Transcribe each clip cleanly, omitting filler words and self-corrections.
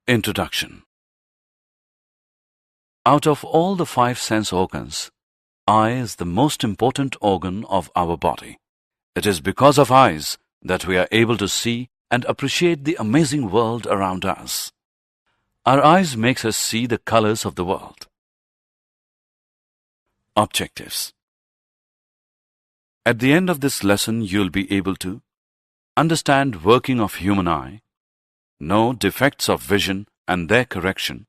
Introduction. Out of all the 5 sense organs, eye is the most important organ of our body. It is because of eyes that we are able to see and appreciate the amazing world around us. Our eyes makes us see the colors of the world. Objectives. At the end of this lesson, you'll be able to understand working of human eye, know defects of vision and their correction,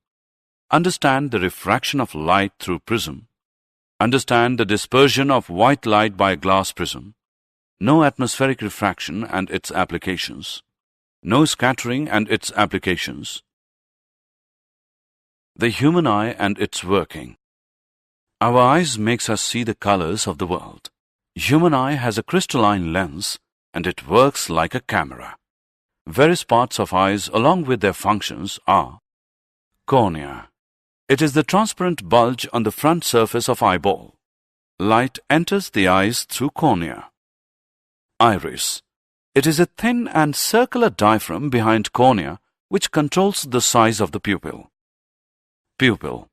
understand the refraction of light through prism, understand the dispersion of white light by glass prism, know atmospheric refraction and its applications, know scattering and its applications, the human eye and its working. Our eyes makes us see the colors of the world. Human eye has a crystalline lens and it works like a camera. Various parts of eyes along with their functions are cornea. It is the transparent bulge on the front surface of eyeball. Light enters the eyes through cornea. Iris. It is a thin and circular diaphragm behind cornea which controls the size of the pupil. Pupil.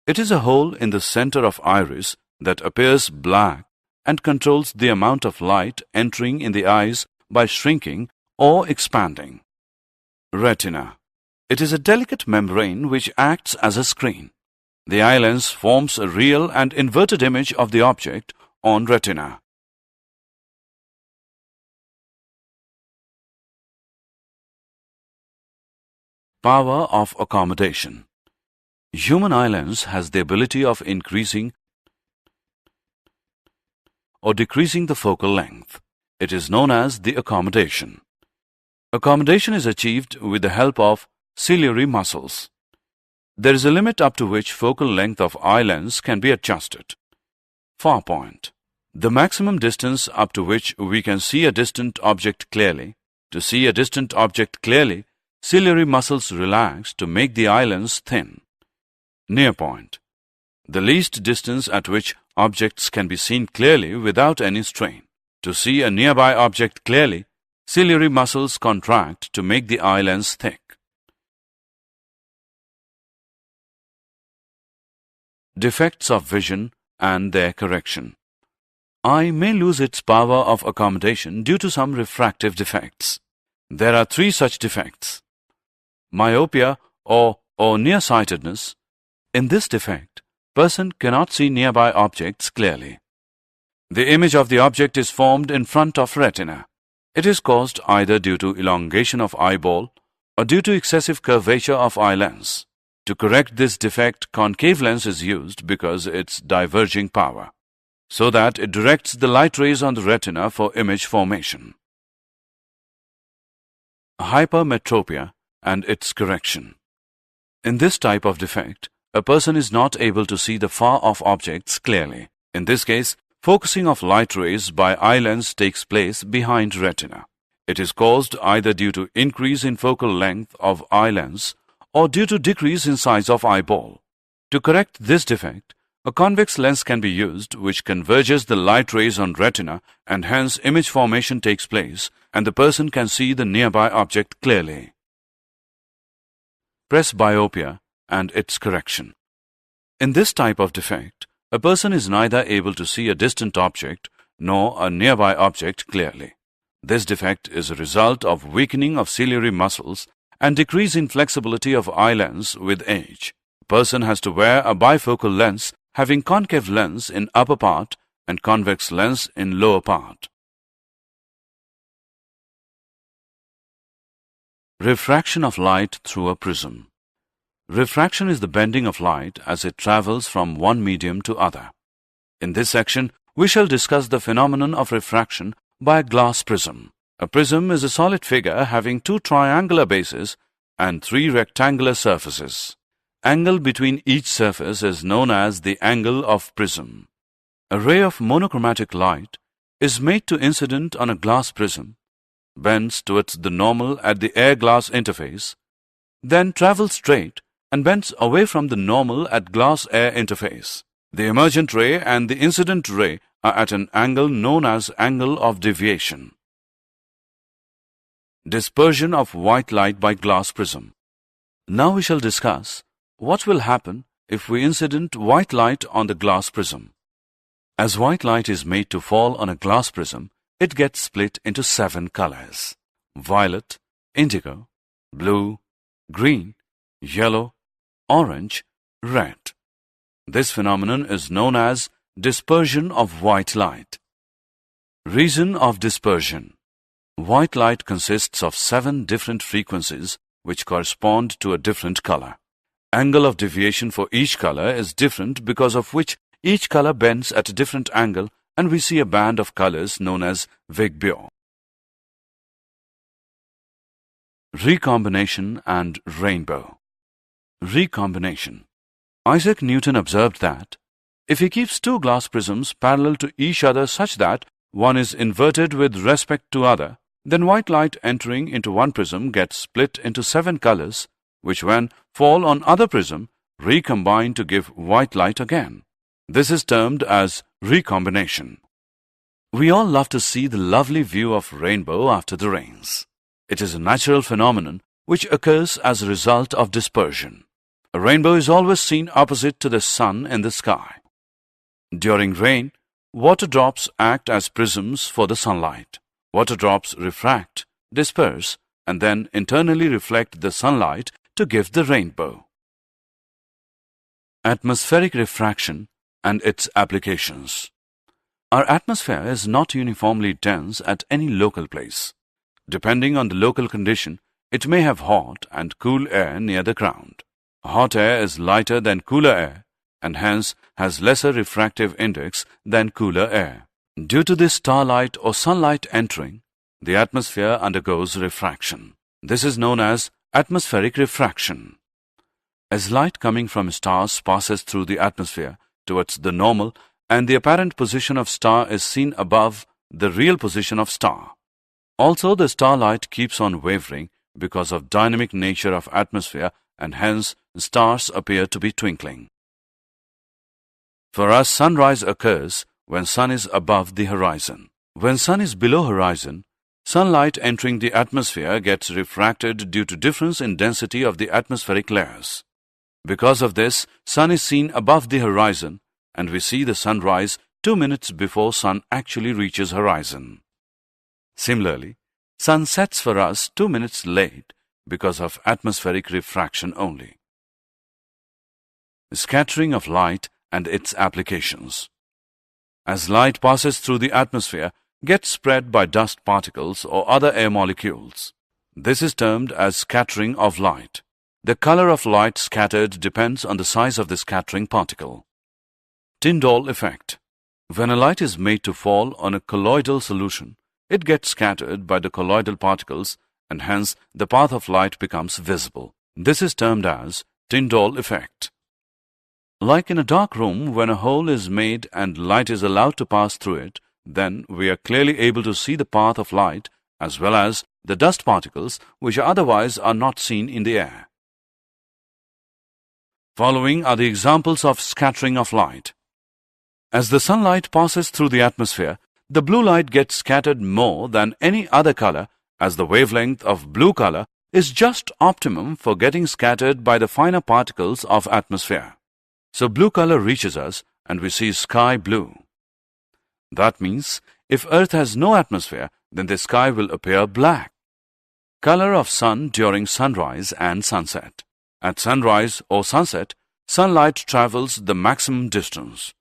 It is a hole in the center of iris that appears black and controls the amount of light entering in the eyes by shrinking or expanding. Retina. It is a delicate membrane which acts as a screen. The eye lens forms a real and inverted image of the object on retina. Power of accommodation. Human eye lens has the ability of increasing or decreasing the focal length. It is known as the accommodation. Accommodation is achieved with the help of ciliary muscles. There is a limit up to which focal length of eye lens can be adjusted. Far point. The maximum distance up to which we can see a distant object clearly. To see a distant object clearly, ciliary muscles relax to make the eye lens thin. Near point. The least distance at which objects can be seen clearly without any strain. To see a nearby object clearly, ciliary muscles contract to make the eye lens thick. Defects of vision and their correction. Eye may lose its power of accommodation due to some refractive defects. There are 3 such defects. Myopia or nearsightedness. In this defect, person cannot see nearby objects clearly. The image of the object is formed in front of retina. It is caused either due to elongation of eyeball or due to excessive curvature of eye lens. To correct this defect, concave lens is used because its diverging power, so that it directs the light rays on the retina for image formation. Hypermetropia and its correction. In this type of defect, a person is not able to see the far-off objects clearly. In this case, focusing of light rays by eye lens takes place behind retina. It is caused either due to increase in focal length of eye lens or due to decrease in size of eyeball. To correct this defect, a convex lens can be used which converges the light rays on retina and hence image formation takes place and the person can see the nearby object clearly. Presbyopia and its correction. In this type of defect, a person is neither able to see a distant object nor a nearby object clearly. This defect is a result of weakening of ciliary muscles and decrease in flexibility of eye lens with age. A person has to wear a bifocal lens having concave lens in upper part and convex lens in lower part. Refraction of light through a prism. Refraction is the bending of light as it travels from one medium to other. In this section, we shall discuss the phenomenon of refraction by a glass prism. A prism is a solid figure having 2 triangular bases and 3 rectangular surfaces. Angle between each surface is known as the angle of prism. A ray of monochromatic light is made to incident on a glass prism, bends towards the normal at the air-glass interface, then travels straight and bends away from the normal at glass-air interface. The emergent ray and the incident ray are at an angle known as angle of deviation. Dispersion of white light by glass prism. Now we shall discuss what will happen if we incident white light on the glass prism. As white light is made to fall on a glass prism, it gets split into 7 colors: violet, indigo, blue, green, yellow, orange, red. This phenomenon is known as dispersion of white light. Reason of dispersion. White light consists of 7 different frequencies which correspond to a different color. Angle of deviation for each color is different, because of which each color bends at a different angle, and we see a band of colors known as Vigbio. Recombination and rainbow. Recombination. Isaac Newton observed that if he keeps 2 glass prisms parallel to each other such that one is inverted with respect to other, then white light entering into one prism gets split into 7 colors, which when fall on other prism recombine to give white light again. This is termed as recombination. We all love to see the lovely view of rainbow after the rains. It is a natural phenomenon which occurs as a result of dispersion. A rainbow is always seen opposite to the sun in the sky. During rain, water drops act as prisms for the sunlight. Water drops refract, disperse, and then internally reflect the sunlight to give the rainbow. Atmospheric refraction and its applications. Our atmosphere is not uniformly dense at any local place. Depending on the local condition, it may have hot and cool air near the ground. Hot air is lighter than cooler air and hence has lesser refractive index than cooler air. Due to this starlight or sunlight entering, the atmosphere undergoes refraction. This is known as atmospheric refraction. As light coming from stars passes through the atmosphere towards the normal, and the apparent position of star is seen above the real position of star. Also, the starlight keeps on wavering because of dynamic nature of atmosphere, and hence stars appear to be twinkling. For us, sunrise occurs when sun is above the horizon. When sun is below horizon, sunlight entering the atmosphere gets refracted due to difference in density of the atmospheric layers. Because of this, sun is seen above the horizon, and we see the sunrise 2 minutes before sun actually reaches horizon. Similarly, sun sets for us 2 minutes late because of atmospheric refraction only. Scattering of light and its applications. As light passes through the atmosphere, gets spread by dust particles or other air molecules. This is termed as scattering of light. The color of light scattered depends on the size of the scattering particle. Tyndall effect. When a light is made to fall on a colloidal solution, it gets scattered by the colloidal particles, and hence the path of light becomes visible. This is termed as Tyndall effect. Like in a dark room, when a hole is made and light is allowed to pass through it, then we are clearly able to see the path of light as well as the dust particles which otherwise are not seen in the air. Following are the examples of scattering of light. As the sunlight passes through the atmosphere, the blue light gets scattered more than any other color, as the wavelength of blue color is just optimum for getting scattered by the finer particles of atmosphere. So blue color reaches us and we see sky blue. That means if Earth has no atmosphere, then the sky will appear black. Color of sun during sunrise and sunset. At sunrise or sunset, sunlight travels the maximum distance.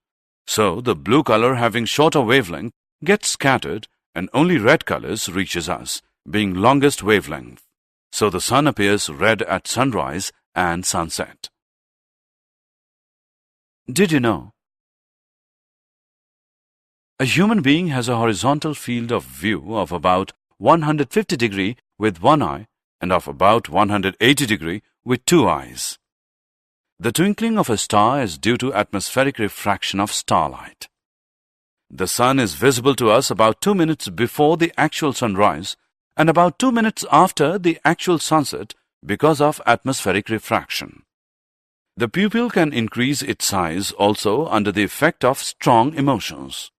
So the blue color having shorter wavelength gets scattered and only red colors reaches us, being longest wavelength. So the sun appears red at sunrise and sunset. Did you know? A human being has a horizontal field of view of about 150 degree with one eye and of about 180 degree with 2 eyes. The twinkling of a star is due to atmospheric refraction of starlight. The sun is visible to us about 2 minutes before the actual sunrise and about 2 minutes after the actual sunset because of atmospheric refraction. The pupil can increase its size also under the effect of strong emotions.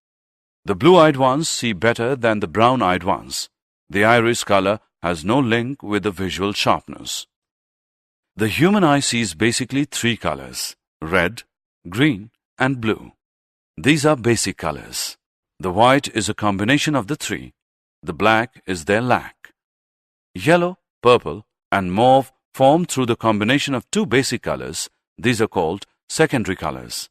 The blue-eyed ones see better than the brown-eyed ones. The iris color has no link with the visual sharpness. The human eye sees basically three colors: red, green, and blue. These are basic colors. The white is a combination of the three. The black is their lack. Yellow, purple, and mauve form through the combination of two basic colors. These are called secondary colors.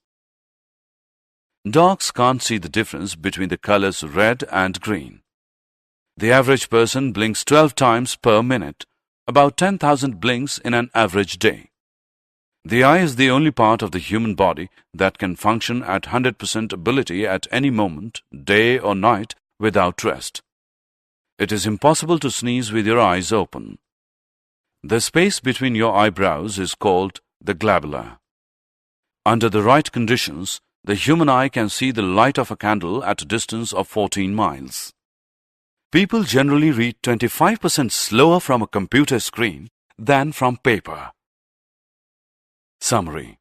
Dogs can't see the difference between the colors red and green. The average person blinks 12 times per minute, about 10,000 blinks in an average day. The eye is the only part of the human body that can function at 100% ability at any moment, day or night, without rest. It is impossible to sneeze with your eyes open. The space between your eyebrows is called the glabella. Under the right conditions, the human eye can see the light of a candle at a distance of 14 miles. People generally read 25% slower from a computer screen than from paper. Summary.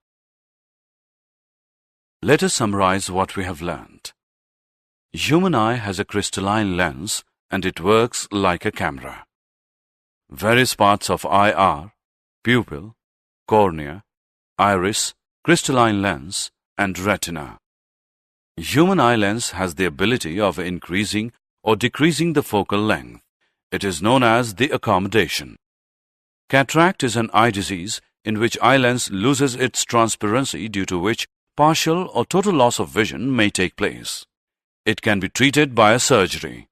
Let us summarize what we have learned. Human eye has a crystalline lens and it works like a camera. Various parts of eye are pupil, cornea, iris, crystalline lens, and retina. Human eye lens has the ability of increasing or decreasing the focal length. It is known as the accommodation. Cataract is an eye disease in which eye lens loses its transparency, due to which partial or total loss of vision may take place. It can be treated by a surgery.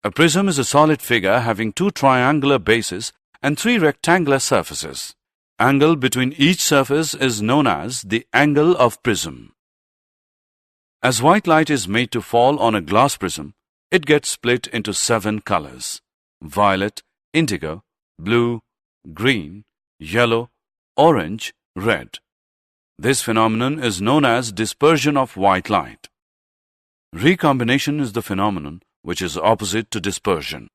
A prism is a solid figure having two triangular bases and three rectangular surfaces. Angle between each surface is known as the angle of prism. As white light is made to fall on a glass prism, it gets split into 7 colors: violet, indigo, blue, green, yellow, orange, red. This phenomenon is known as dispersion of white light. Recombination is the phenomenon which is opposite to dispersion.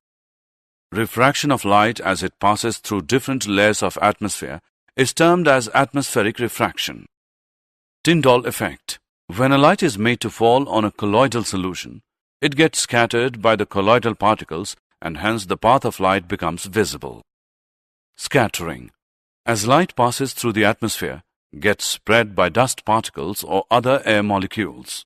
Refraction of light as it passes through different layers of atmosphere is termed as atmospheric refraction. Tyndall effect. When a light is made to fall on a colloidal solution, it gets scattered by the colloidal particles and hence the path of light becomes visible. Scattering. As light passes through the atmosphere, gets spread by dust particles or other air molecules.